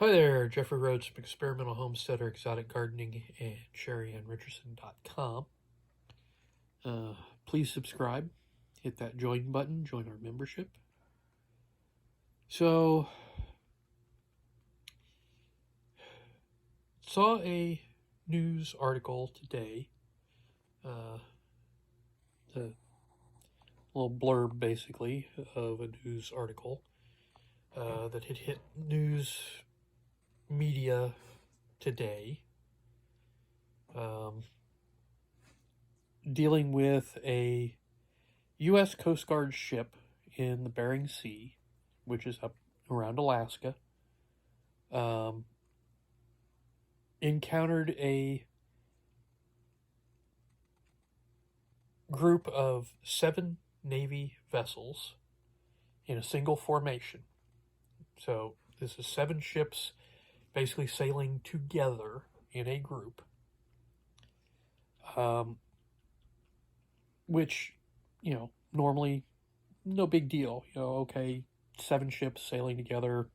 Hi there, Jeffrey Rhoades from Experimental Homesteader, Exotic Gardening, and Sheri and Richerson.com. Please subscribe, hit that join button, join our membership. So, saw a news article today, the little blurb basically of a news article that had hit news media today. Dealing with a U.S. Coast Guard ship in the Bering Sea, which is up around Alaska, encountered a group of 7 Navy vessels in a single formation. So this is 7 ships basically sailing together in a group, which, normally no big deal. Okay, 7 ships sailing together,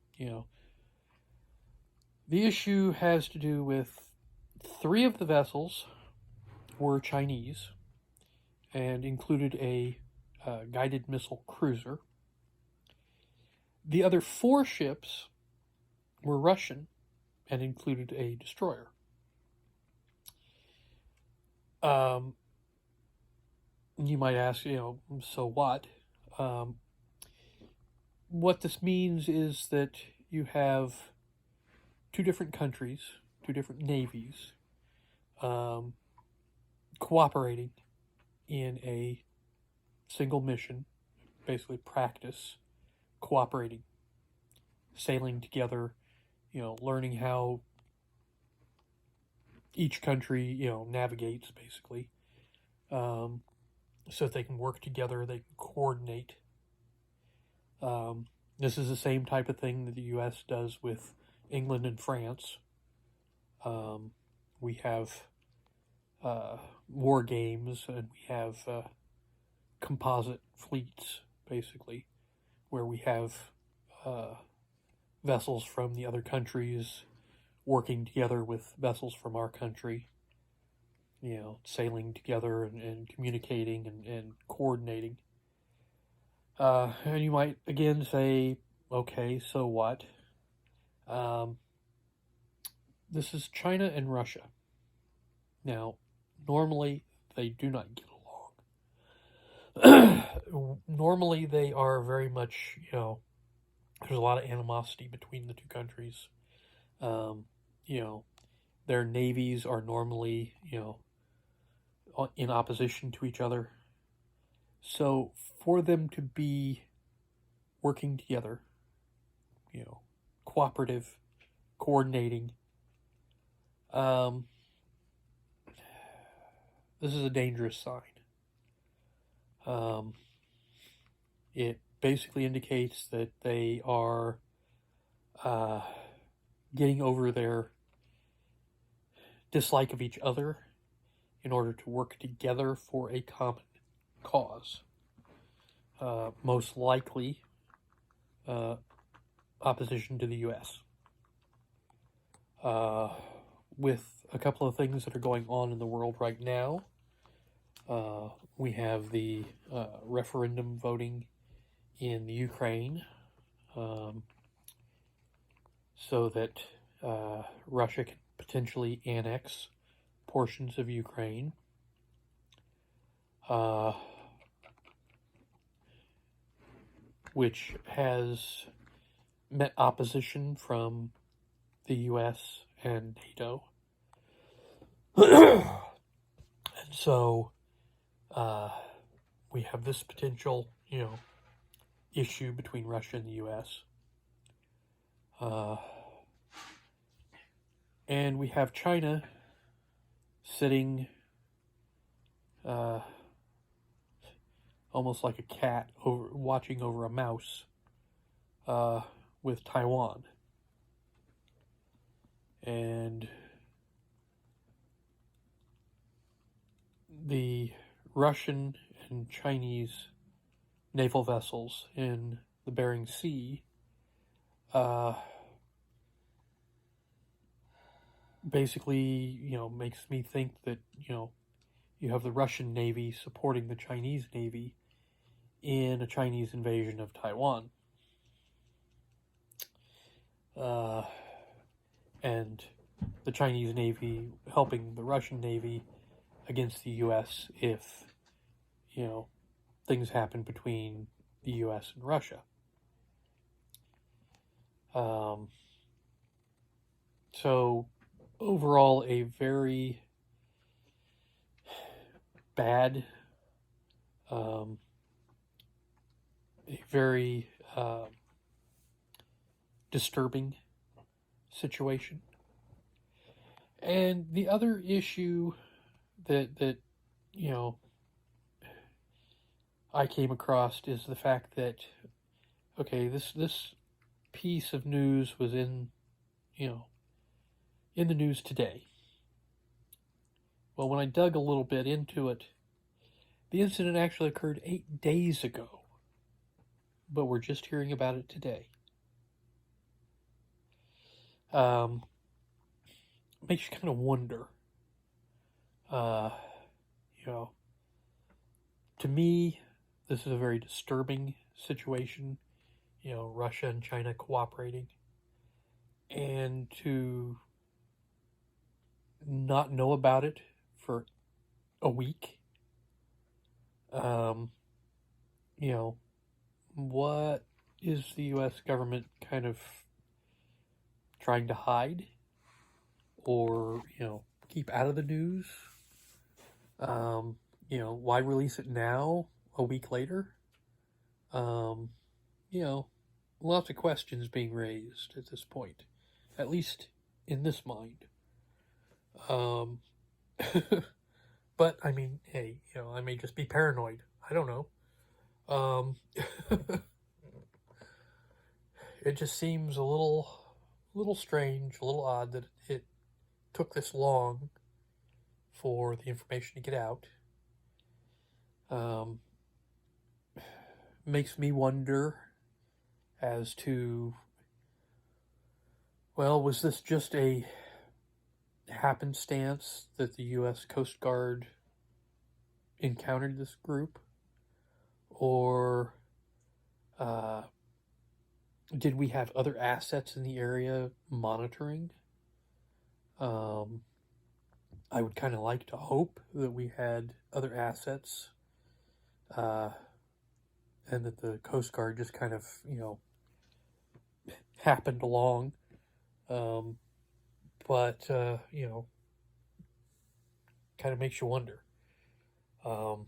The issue has to do with 3 of the vessels were Chinese and included a guided missile cruiser. The other 4 ships were Russian and included a destroyer. You might ask, so what? What this means is that you have 2 different countries, 2 different navies, cooperating in a single mission, basically practice, cooperating, sailing together, learning how each country, navigates, basically, so that they can work together, they can coordinate. This is the same type of thing that the U.S. does with England and France. We have war games, and we have composite fleets, basically, where we have vessels from the other countries working together with vessels from our country, sailing together and communicating and coordinating. And you might again say, okay, so what? This is China and Russia. Now, normally they do not get along. Normally they are very much, there's a lot of animosity between the 2 countries. Their navies are normally, in opposition to each other. So for them to be working together, cooperative, coordinating, this is a dangerous sign. It basically indicates that they are getting over their dislike of each other in order to work together for a common cause. Most likely, opposition to the U.S. With a couple of things that are going on in the world right now, we have the referendum voting in the Ukraine, so that Russia can potentially annex portions of Ukraine. Which has met opposition from the U.S. and NATO. And so we have this potential, issue between Russia and the U.S. And we have China sitting almost like a cat watching over a mouse with Taiwan. And the Russian and Chinese naval vessels in the Bering Sea basically, makes me think that, you have the Russian Navy supporting the Chinese Navy in a Chinese invasion of Taiwan. And the Chinese Navy helping the Russian Navy against the U.S. if, things happen between the U.S. and Russia. So overall, a very bad, a very disturbing situation. And the other issue that I came across is the fact that, okay, this piece of news was in the news today. Well, when I dug a little bit into it, the incident actually occurred 8 days ago, but we're just hearing about it today. Makes you kind of wonder. To me, this is a very disturbing situation. Russia and China cooperating, and to not know about it for a week. What is the U.S. government kind of trying to hide or, keep out of the news? Why release it now, a week later? Lots of questions being raised at this point, at least in this mind. But, I mean, hey, I may just be paranoid. I don't know. It just seems a little strange, a little odd that it took this long for the information to get out. Makes me wonder as to, well, was this just a happenstance that the U.S. Coast Guard encountered this group? Or did we have other assets in the area monitoring? I would kind of like to hope that we had other assets, and that the Coast Guard just kind of, happened along. But kind of makes you wonder. And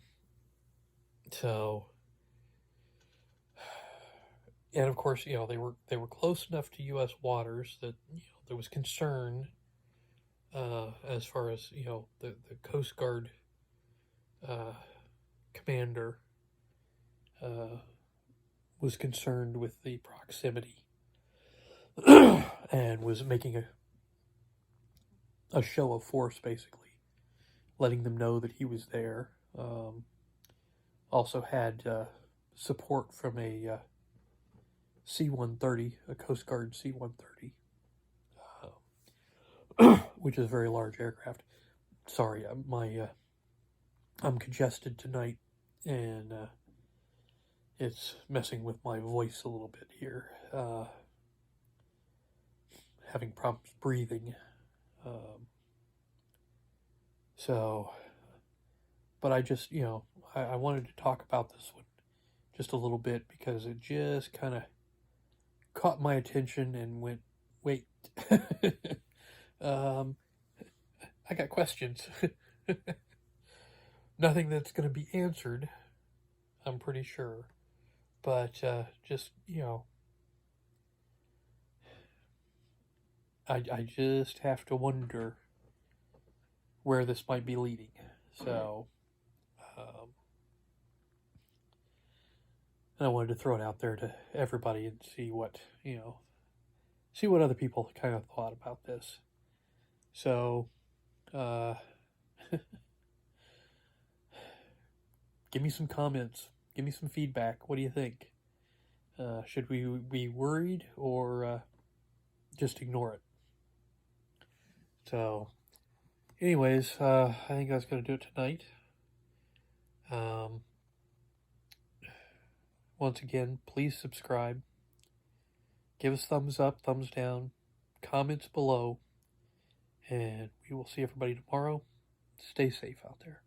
of course, they were close enough to U.S. waters that there was concern as far as the Coast Guard commander was concerned with the proximity and was making a show of force, basically, letting them know that he was there. Also had support from a C-130, a Coast Guard C-130, which is a very large aircraft. Sorry, I'm congested tonight, and it's messing with my voice a little bit here. Having problems breathing. But I just, I wanted to talk about this one just a little bit because it just kind of caught my attention and went, wait, I got questions. Nothing that's going to be answered, I'm pretty sure. But just, I just have to wonder where this might be leading. So, and I wanted to throw it out there to everybody and see what other people kind of thought about this. So, give me some comments. Give me some feedback. What do you think? Should we be worried or just ignore it? So, anyways, I think that's going to do it tonight. Once again, please subscribe. Give us thumbs up, thumbs down, comments below, and we will see everybody tomorrow. Stay safe out there.